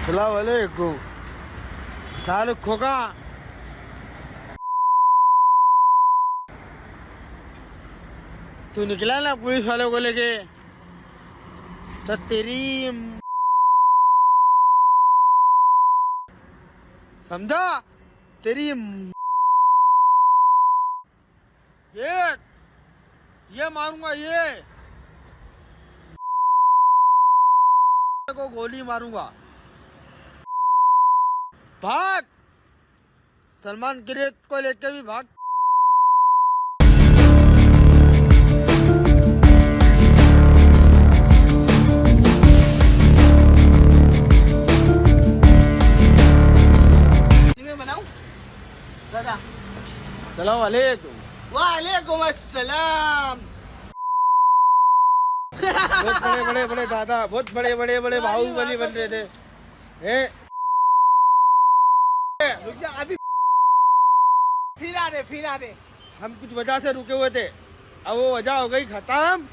अस्सलाम वालेकुम। शाहरुख खोका तू निकला ना पुलिस वालों को लेके तो तेरी समझा तेरी ये मारूंगा ये को गोली मारूंगा। भाग सलमान गिरेज को लेके भी भाग। बनाऊं दादा। सलाम वालेकुम। वालेकुम अस्सलाम। बहुत बड़े बड़े बड़े दादा, बहुत बड़े बड़े बड़े बाहुबली बन रहे थे। रुक जा अभी। फिर आ दे। हम कुछ वजह से रुके हुए थे, अब वो वजह हो गई खत्म।